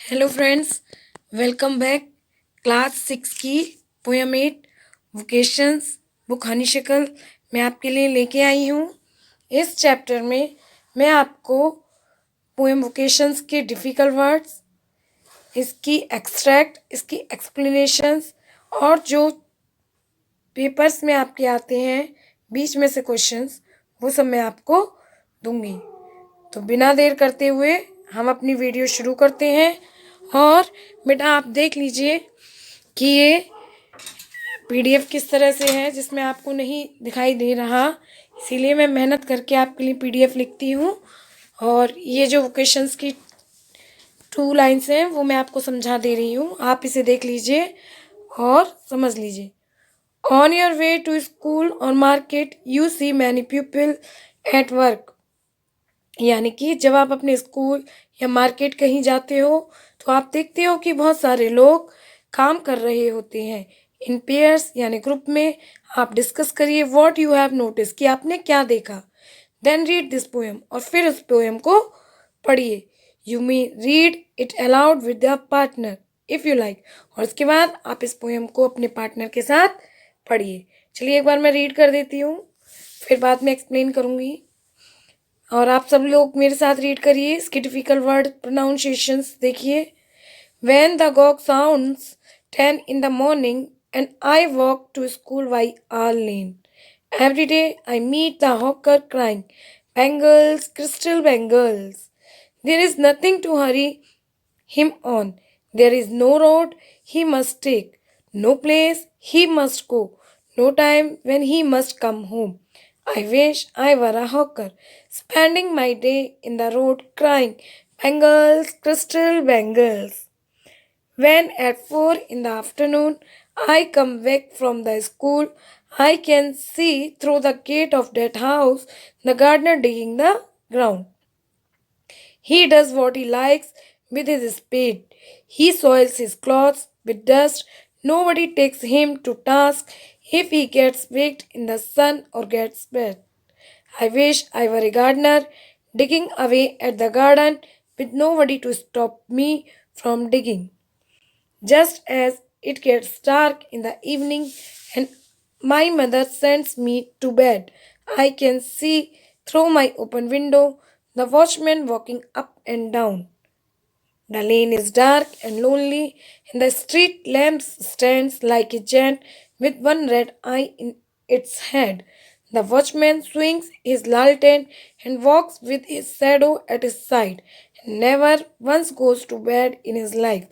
Hello friends, welcome back. Class 6 की poem 8 vocations book Honey शक्ल मैं आपके लिए लेके आई हूँ। इस चैप्टर में मैं आपको पोएम वोकेशंस के डिफ़िकल्ट वर्ड्स, इसकी एक्सट्रैक्ट, इसकी एक्सप्लेनेशंस और जो पेपर्स में आपके आते हैं बीच में से क्वेश्चंस, वो सब मैं आपको दूंगी। तो बिना देर करते हुए हम अपनी वीडियो शुरू करते हैं। और बेटा आप देख लीजिए कि ये पीडीएफ किस तरह से है, जिसमें आपको नहीं दिखाई दे रहा, इसीलिए मैं मेहनत करके आपके लिए पीडीएफ लिखती हूँ। और ये जो क्वेश्चंस की 2 लाइन्स हैं वो मैं आपको समझा दे रही हूँ, आप इसे देख लीजिए और समझ लीजिए। On your way to school और market you see many people at work, यानी कि जब आप अपने स्कूल या मार्केट कहीं जाते हो तो आप देखते हो कि बहुत सारे लोग काम कर रहे होते हैं। इन पेयर्स यानी ग्रुप में आप डिस्कस करिए व्हाट यू हैव नोटिस, कि आपने क्या देखा। देन रीड दिस पोएम, और फिर उस पोएम को पढ़िए। You may read it allowed with the partner if you like, और उसके बाद आप इस पोएम को अपने पार्टनर के साथ पढ़िए। चलिए एक बार मैं रीड कर देती हूँ, फिर बाद में एक्सप्लेन करूँगी और आप सब लोग मेरे साथ रीड करिए। इसके डिफिकल्ट वर्ड प्रोनाउंसिएशंस देखिए। When the gong sounds 10 in the morning and I walk to school by our lane. Every day I meet the hawker crying, bangles, crystal bangles. There is nothing to hurry him on. There is no road he must take, no place he must go, no time when he must come home. I wish I were a hawker, spending my day in the road crying, bangles, crystal bangles. When at 4 in the afternoon I come back from the school, I can see through the gate of that house the gardener digging the ground. He does what he likes with his spade. He soils his clothes with dust. Nobody takes him to task if he gets baked in the sun or gets wet. I wish I were a gardener digging away at the garden with nobody to stop me from digging. Just as it gets dark in the evening and my mother sends me to bed, I can see through my open window the watchman walking up and down. The lane is dark and lonely, and the street lamp stands like a giant with one red eye in its head. The watchman swings his lantern and walks with his shadow at his side, and never once goes to bed in his life.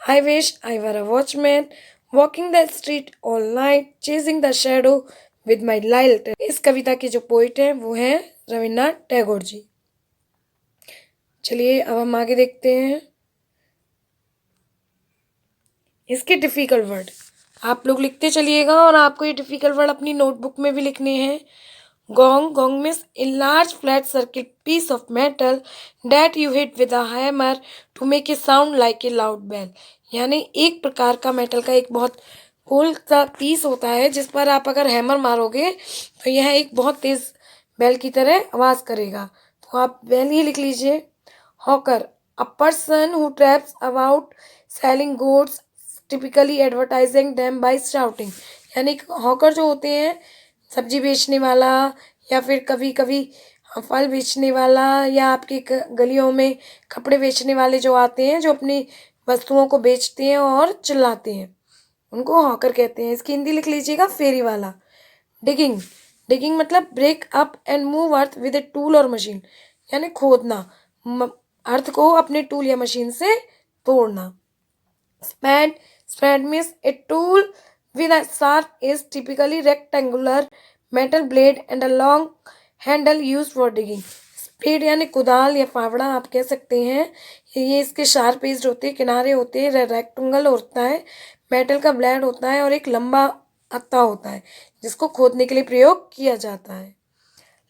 I wish I were a watchman, walking the street all night, chasing the shadow with my lantern. इस कविता के जो poet हैं वो हैं रविन्द्रनाथ टैगोर जी। चलिए अब हम आगे देखते हैं। इसके डिफ़िकल्ट वर्ड आप लोग लिखते चलिएगा और आपको ये डिफ़िकल्ट वर्ड अपनी नोटबुक में भी लिखने हैं। Gong, gong means a large flat circle piece of metal that you hit with a hammer to make a sound like a loud bell, यानी एक प्रकार का मेटल का एक बहुत गोल सा पीस होता है जिस पर आप अगर हैमर मारोगे तो यह एक बहुत तेज़ बेल की तरह आवाज़ करेगा। तो आप बेल ही लिख लीजिए। Hawker, a person who traps about selling goods typically advertising them by shouting, यानी हॉकर जो होते हैं सब्जी बेचने वाला या फिर कभी कभी फल बेचने वाला, या आपकी गलियों में कपड़े बेचने वाले जो आते हैं जो अपनी वस्तुओं को बेचते हैं और चिल्लाते हैं, उनको हॉकर कहते हैं। इसकी हिंदी लिख लीजिएगा फेरी वाला। डिगिंग, डिगिंग मतलब break up and move earth with a tool और मशीन, यानी खोदना, अर्थ को अपने टूल या मशीन से तोड़ना। स्पैड, spade means a tool with a sharp edge, typically rectangular metal blade and a long handle used for digging. Spade यानी कुदाल या फावड़ा आप कह सकते हैं। ये इसके शार्प एज होते हैं, किनारे होते हैं, रेक्टेंगल होता है, मेटल का ब्लेड होता है और एक लंबा हत्था होता है जिसको खोदने के लिए प्रयोग किया जाता है।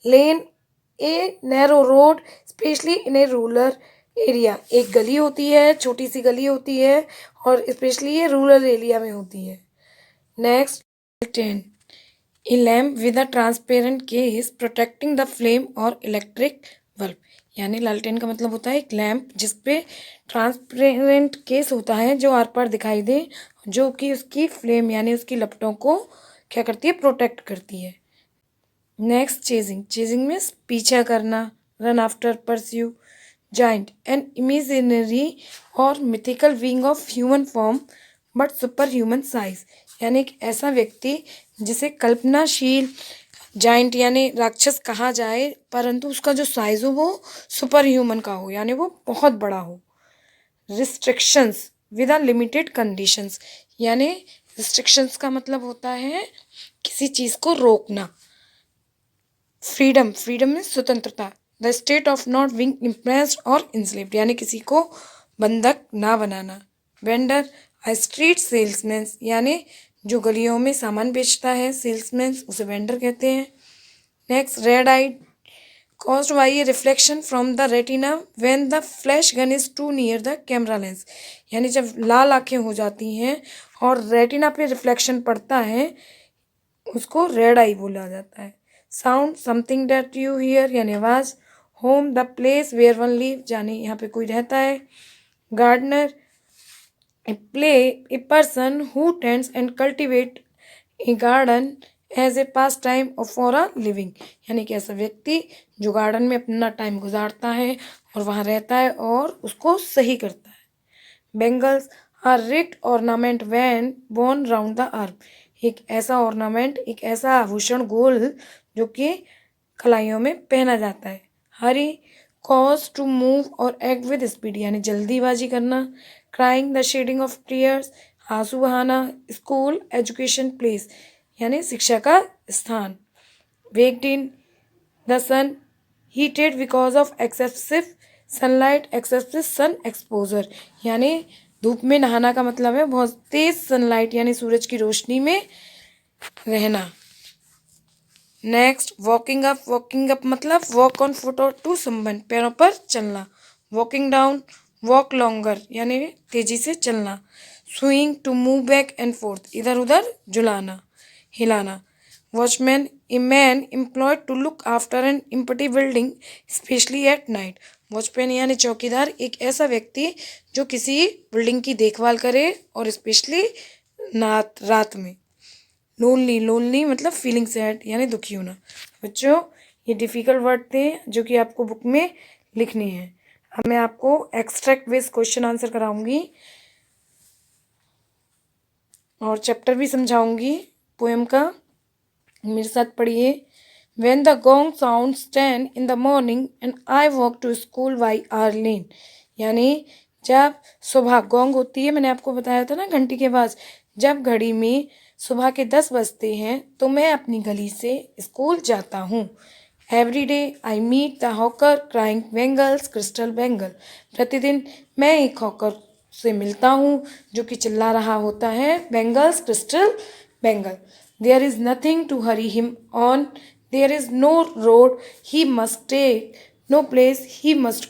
Lane, a narrow road specially in a rural area, एक गली होती है, छोटी सी गली होती है और स्पेशली ये रूरल एरिया में होती है। Next, 10 A lamp with a transparent case protecting the flame और इलेक्ट्रिक बल्ब, यानी लालटेन का मतलब होता है एक लैंप जिस पे ट्रांसपेरेंट केस होता है जो आर पार दिखाई दे, जो कि उसकी फ्लेम यानी उसकी लपटों को क्या करती है, प्रोटेक्ट करती है। नेक्स्ट चेजिंग, चेजिंग मीन्स पीछा करना, run after, pursue. Giant, an imaginary और mythical being of human form but super human size, यानी एक ऐसा व्यक्ति जिसे कल्पनाशील जाइंट यानी राक्षस कहा जाए, परंतु उसका जो साइज हो वो सुपर ह्यूमन का हो, यानी वो बहुत बड़ा हो। Restrictions with a limited conditions, यानी रिस्ट्रिक्शंस का मतलब होता है किसी चीज़ को रोकना। फ्रीडम, फ्रीडम में स्वतंत्रता। The state of not being impressed और इंस्लेव्ड, यानी किसी को बंधक ना बनाना। वेंडर, अ स्ट्रीट सेल्समैन, यानी जो गलियों में सामान बेचता है, सेल्समैन, उसे वेंडर कहते हैं। Next, red eyed, caused by a reflection from the retina when the flash gun is too near the camera lens, यानी जब लाल आंखें हो जाती हैं और रेटिना पे रिफ्लेक्शन पड़ता है, उसको रेड आई बोला जाता है। Sound, something that you hear, यानी आवाज़। Home, the place where one live, यानी यहाँ पे कोई रहता है। Gardener, a play a person who tends and cultivate a garden as a pastime और फॉर अ लिविंग, यानी कि ऐसा व्यक्ति जो गार्डन में अपना टाइम गुजारता है और वहाँ रहता है और उसको सही करता है। बेंगल्स, आर रिक्ड ऑर्नामेंट वैन बोन राउंड द आर्म, एक ऐसा ऑर्नामेंट, एक ऐसा आभूषण गोल जो कि कलाइयों में पहना जाता है। हरी, कॉज टू मूव और एक्ट विद स्पीड, यानी जल्दीबाजी करना। Crying, the shedding of tears, आंसू बहाना। स्कूल, एजुकेशन, प्लेस, यानी शिक्षा का स्थान। Waked in, the sun, heated because of excessive sunlight, excessive sun exposure, यानी धूप में नहाना का मतलब है बहुत तेज सनलाइट यानी सूरज की रोशनी में रहना। Next, walking up, walking up मतलब वॉक ऑन फुट और टू समवन, पैरों पर चलना। वॉकिंग डाउन, वॉक लॉन्गर, यानी तेजी से चलना। Swing, to move back and forth, इधर उधर झुलाना, हिलाना। Watchman, a man employed to look after an empty building specially at night, watchman यानी चौकीदार, एक ऐसा व्यक्ति जो किसी बिल्डिंग की देखभाल करे और स्पेशली रात में। लोनली, लोनली मतलब फीलिंग सैड यानी दुखी होना। बच्चों, ये डिफ़िकल्ट वर्ड थे जो कि आपको बुक में लिखने हैं। अब मैं आपको एक्सट्रैक्ट बेस्ड क्वेश्चन आंसर कराऊंगी और चैप्टर भी समझाऊंगी पोएम का। मेरे साथ पढ़िए। When the gong sounds 10 in the morning and I walk to school by our lane, यानी जब सुबह गोंग होती है, मैंने आपको बताया था ना घंटी के आवाज़, जब घड़ी में सुबह के 10 बजते हैं तो मैं अपनी गली से स्कूल जाता हूँ। Every day I meet the hawker crying bangles crystal bangle, प्रतिदिन मैं एक हॉकर से मिलता हूँ जो कि चिल्ला रहा होता है bangles crystal bangle. There is nothing to hurry him on, there is no road he must take, no place he must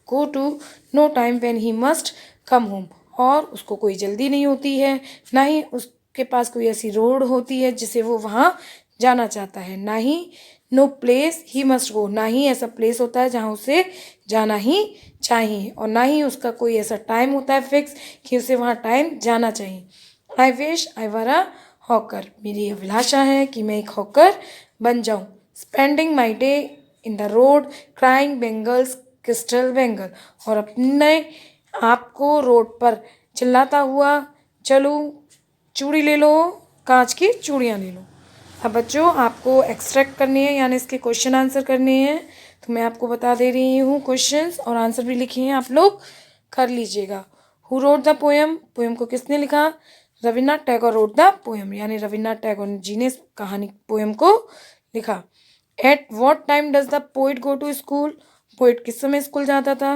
go to, no time when he must come home, और उसको कोई जल्दी नहीं होती है, ना ही उसके पास कोई ऐसी रोड होती है जिसे वो वहाँ जाना चाहता है, ना ही no place he must go, ना ही ऐसा प्लेस होता है जहाँ उसे जाना ही चाहिए, और ना ही उसका कोई ऐसा टाइम होता है फिक्स कि उसे वहाँ टाइम जाना चाहिए। आई wish I were a hawker, मेरी अभिलाषा है कि मैं एक हॉकर बन जाऊँ। Spending my day in the road crying bangles crystal bangle, और अपने आप को रोड पर चिल्लाता हुआ चलूँ, चूड़ी ले लो, कांच की चूड़ियाँ ले लो। अब बच्चों, आपको एक्सट्रैक्ट करनी है यानी इसके क्वेश्चन आंसर करने हैं, तो मैं आपको बता दे रही हूँ क्वेश्चंस और आंसर भी लिखे हैं, आप लोग कर लीजिएगा। Who wrote the poem, poem को किसने लिखा? Rabindranath Tagore wrote the poem, यानी रविन्द्रनाथ टैगोर जी ने कहानी पोएम को लिखा। At what time does the poet go to school, poet किस समय स्कूल जाता था?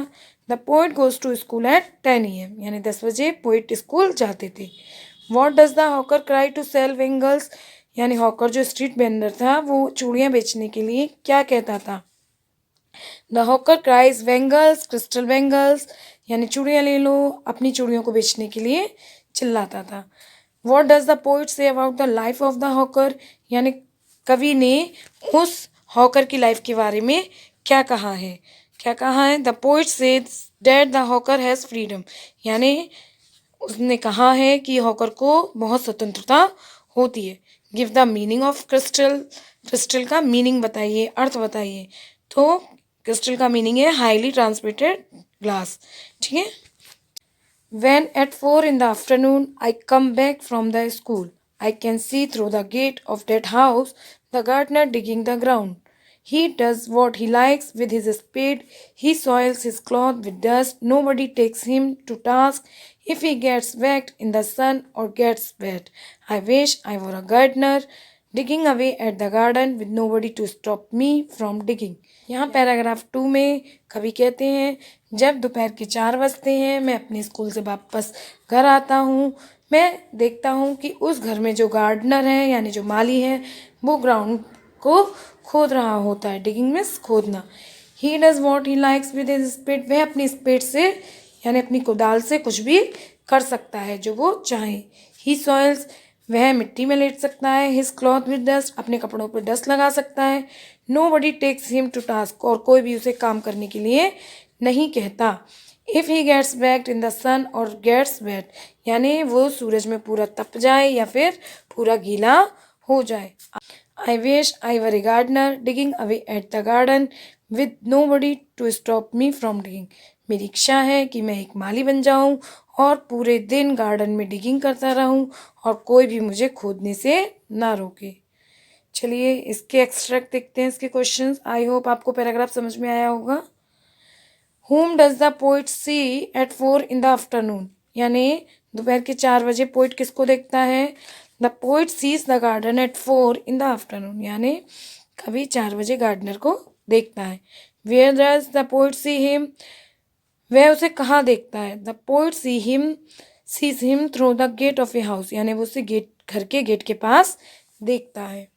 The poet goes to school at 10 AM, यानी 10 बजे पोइट स्कूल जाते थे। What does the hawker cry to sell bangles, यानी हॉकर जो स्ट्रीट वेंडर था वो चूड़ियाँ बेचने के लिए क्या कहता था? The hawker cries bangles crystal bangles, यानी चूड़ियाँ ले लो, अपनी चूड़ियों को बेचने के लिए चिल्लाता था। What does the poet say about the life of the hawker, यानी कवि ने उस हॉकर की लाइफ के बारे में क्या कहा है? क्या कहा है? The poet says that the hawker has freedom, यानी उसने कहा है कि हॉकर को बहुत स्वतंत्रता होती है। Give the meaning of crystal, crystal का मीनिंग बताइए, अर्थ बताइए। तो क्रिस्टल का मीनिंग है हाईली ट्रांसमिटेड ग्लास, ठीक है। When at 4 in the afternoon I come back from the school, I can see through the gate of that house the gardener digging the ground. He does what he likes with his spade, he soils his cloth with dust, nobody takes him to task if he gets wet in the sun or gets wet. I wish I were a gardener digging away at the garden with nobody to stop me from digging. यहाँ paragraph 2 में कवि कहते हैं, जब दोपहर के 4 बजते हैं मैं अपने स्कूल से वापस घर आता हूँ, मैं देखता हूँ कि उस घर में जो गार्डनर है यानी जो माली है वो ग्राउंड को खोद रहा होता है। डिगिंग मीन्स खोदना। He does what he likes with his spade, वह अपनी स्पेड से यानी अपनी कुदाल से कुछ भी कर सकता है जो वो चाहे। ही सॉइल्स, वह मिट्टी में लेट सकता है। हिज क्लॉथ विद डस्ट, अपने कपड़ों पर डस्ट लगा सकता है। Nobody takes him to task, और कोई भी उसे काम करने के लिए नहीं कहता। If he gets baked in the sun और गेट्स वेट, यानी वो सूरज में पूरा तप जाए या फिर पूरा गीला हो जाए। I wish I were a gardener digging away at the garden with nobody to stop me from digging, मेरी इच्छा है कि मैं एक माली बन जाऊं और पूरे दिन गार्डन में डिगिंग करता रहूं और कोई भी मुझे खोदने से ना रोके। चलिए इसके एक्सट्रैक्ट देखते हैं, इसके क्वेश्चंस। आई होप आपको पैराग्राफ समझ में आया होगा। Whom does the poet see at 4 in the afternoon, यानी दोपहर के 4 बजे पोइट किसको देखता है? The poet sees the garden at 4 in the afternoon, यानी कभी 4 बजे गार्डनर को देखता है। Where does the poet see him, वह उसे कहाँ देखता है? The poet sees him through the gate of a house, यानी वो उसे गेट, घर के गेट के पास देखता है।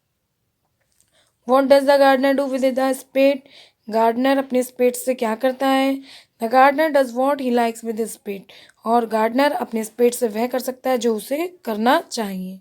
What does the gardener do with the spade, gardener अपने स्पेड से क्या करता है? The gardener does what he likes with spade, और गार्डनर अपने स्पेड से वह कर सकता है जो उसे करना चाहिए।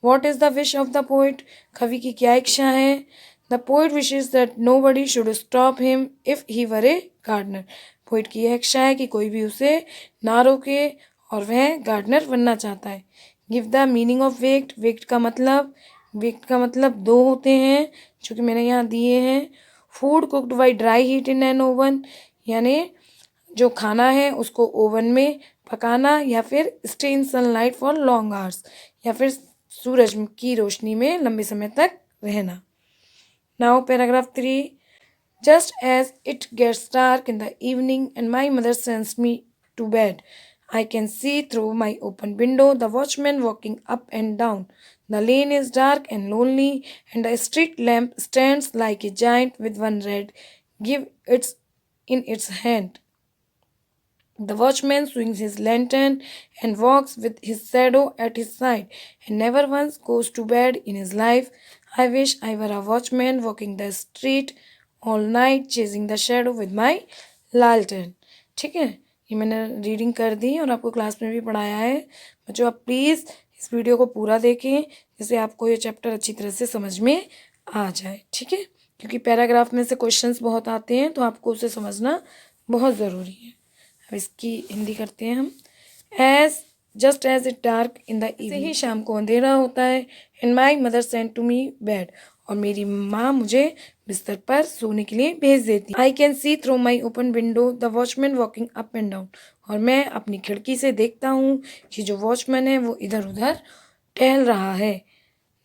What is the wish of the poet, कवि की क्या इच्छा है? The poet wishes that nobody should stop him if he were a gardener, poet की यह इच्छा है कि कोई भी उसे ना रोके और वह गार्डनर बनना चाहता है। Give the meaning of waked, waked का मतलब, वेक्ड का मतलब दो होते हैं जो कि मैंने यहाँ दिए हैं। Food cooked by dry heat in an oven, यानी जो खाना है उसको ओवन में पकाना, या फिर stay in sunlight for long hours, या फिर सूरज की रोशनी में लंबे समय तक रहना। Now paragraph 3, just as it gets dark in the evening and my mother sends me to bed, I can see through my open window the watchman walking up and down. The lane is dark and lonely, and the street lamp stands like a giant with one red give its in its hand. The watchman swings his lantern and walks with his shadow at his side, and never once goes to bed in his life. I wish I were a watchman walking the street all night, chasing the shadow with my lantern. ठीक है, ये मैंने reading कर दी और आपको class में भी पढ़ाया है। बच्चों आप प्लीज़ इस वीडियो को पूरा देखें जिससे आपको ये चैप्टर अच्छी तरह से समझ में आ जाए, ठीक है, क्योंकि पैराग्राफ में से क्वेश्चंस बहुत आते हैं तो आपको उसे समझना बहुत ज़रूरी है। अब इसकी हिंदी करते हैं हम। Just as it dark in the evening, ही शाम को अंधेरा होता है। And my mother send to me bed, और मेरी माँ मुझे बिस्तर पर सोने के लिए भेज देती। I can see through my open window the watchman walking up and down, और मैं अपनी खिड़की से देखता हूँ कि जो वॉचमैन है वो इधर उधर टहल रहा है।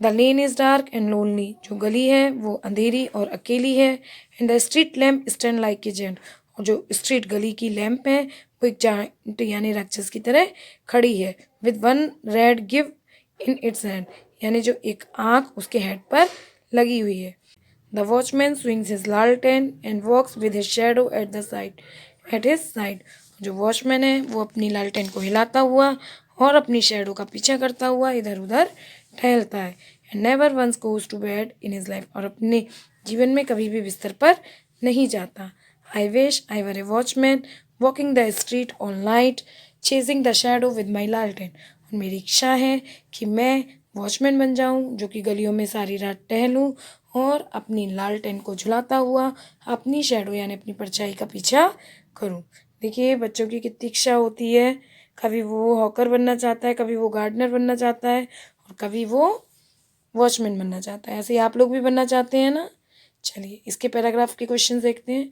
The lane is dark and lonely, जो गली है वो अंधेरी और अकेली है। And the street lamp stand like a giant, और जो स्ट्रीट गली की लैम्प है वो एक जाइंट यानी राक्षस की तरह खड़ी है। With one red give in its hand, यानी जो एक आँख उसके हेड पर लगी हुई है। द वॉचमैन स्विंग्स हिज लालटेन and walks with his shadow at his side, जो वॉचमैन है वो अपनी लालटेन को हिलाता हुआ और अपनी शेडो का पीछा करता हुआ इधर उधर टहलता है। And never once goes to bed in his life, और अपने जीवन में कभी भी बिस्तर पर नहीं जाता। आई wish I were A watchman walking the street all night chasing the shadow with my लालटेन, और मेरी इच्छा है कि मैं वॉचमैन बन जाऊं जो कि गलियों में सारी रात टहलूं और अपनी लालटेन को झुलाता हुआ अपनी शैडो यानी अपनी परछाई का पीछा करूं। देखिए बच्चों की कितनी इच्छा होती है, कभी वो हॉकर बनना चाहता है, कभी वो गार्डनर बनना चाहता है और कभी वो वॉचमैन बनना चाहता है। ऐसे ही आप लोग भी बनना चाहते हैं ना। चलिए इसके पैराग्राफ के क्वेश्चन देखते हैं।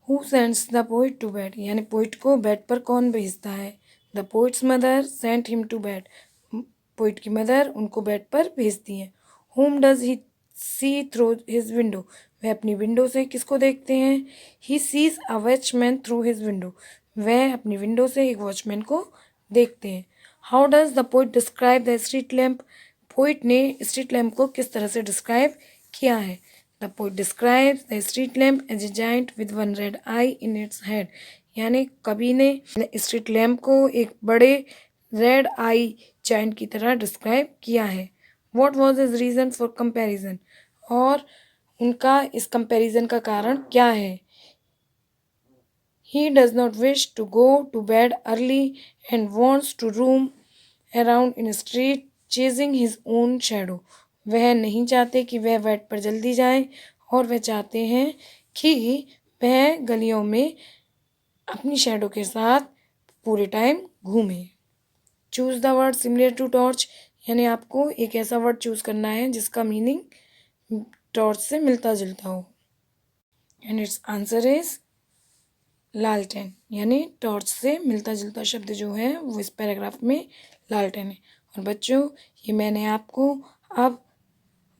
Who sends the poet to bed, यानी पोइट को बेड पर कौन भेजता है। The poet's mother sent him to bed, poet की मदर उनको बेड पर भेजती है। Whom does he see through his window, वह अपनी विंडो से किसको देखते हैं। He sees a watchman through his window, वह अपनी विंडो से एक वॉचमैन को देखते हैं। How does the poet describe the street lamp, poet ने स्ट्रीट लैम्प को किस तरह से डिस्क्राइब किया है। The poet describes the street lamp as a giant with one red eye in its head, यानी कवि ने स्ट्रीट लैम्प को एक बड़े रेड आई जाइंट की तरह डिस्क्राइब किया है। What was his reason for comparison, और उनका इस कंपेरिजन का कारण क्या है। He does not wish to go to bed early and wants to roam around in a street chasing his own shadow. वह नहीं चाहते कि वह बेड पर जल्दी जाएं और वह चाहते हैं कि वह गलियों में अपनी शैडो के साथ पूरे टाइम घूमे। Choose the word similar to torch, यानी आपको एक ऐसा वर्ड चूज़ करना है जिसका मीनिंग टॉर्च से मिलता जुलता हो। एंड इट्स आंसर इज लालटेन, यानी टॉर्च से मिलता जुलता शब्द जो है वो इस पैराग्राफ में लालटेन है। और बच्चों ये मैंने आपको अब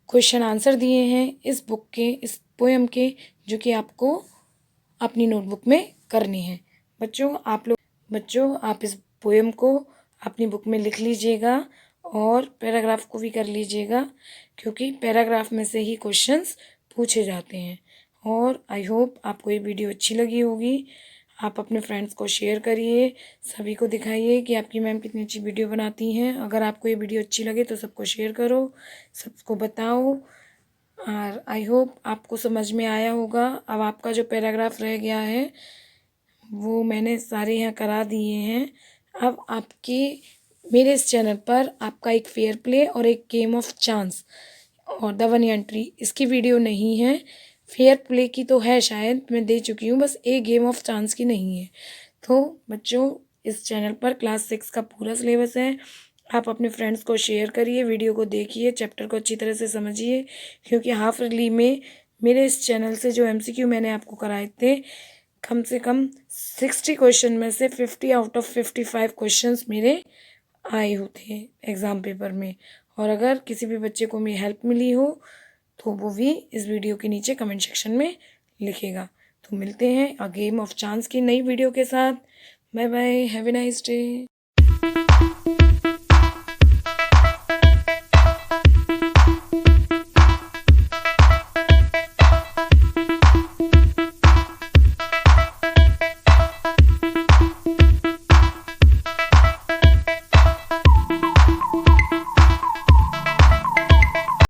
क्वेश्चन आंसर दिए हैं इस बुक के, इस पोएम के, जो कि आपको अपनी नोटबुक में करनी है। बच्चों आप इस पोएम को अपनी बुक में लिख लीजिएगा और पैराग्राफ को भी कर लीजिएगा, क्योंकि पैराग्राफ में से ही क्वेश्चंस पूछे जाते हैं। और आई होप आपको ये वीडियो अच्छी लगी होगी। आप अपने फ्रेंड्स को शेयर करिए, सभी को दिखाइए कि आपकी मैम कितनी अच्छी वीडियो बनाती हैं। अगर आपको ये वीडियो अच्छी लगे तो सबको शेयर करो, सबको बताओ। और आई होप आपको समझ में आया होगा। अब आपका जो पैराग्राफ रह गया है वो मैंने सारे यहाँ करा दिए हैं। अब आपके मेरे इस चैनल पर आपका एक फेयर प्ले और एक गेम ऑफ चांस और द वन एंट्री, इसकी वीडियो नहीं है। फेयर प्ले की तो है, शायद मैं दे चुकी हूँ, बस एक गेम ऑफ चांस की नहीं है। तो बच्चों इस चैनल पर क्लास 6 का पूरा सिलेबस है। आप अपने फ्रेंड्स को शेयर करिए, वीडियो को देखिए, चैप्टर को अच्छी तरह से समझिए, क्योंकि हाफ ईयरली में मेरे इस चैनल से जो MCQ मैंने आपको कराए थे, कम से कम 60 क्वेश्चन में से 50 आउट ऑफ 55 क्वेश्चंस मेरे आए होते हैं एग्ज़ाम पेपर में। और अगर किसी भी बच्चे को मेरी हेल्प मिली हो तो वो भी इस वीडियो के नीचे कमेंट सेक्शन में लिखेगा। तो मिलते हैं अ गेम ऑफ चांस की नई वीडियो के साथ। Bye bye, have a nice day.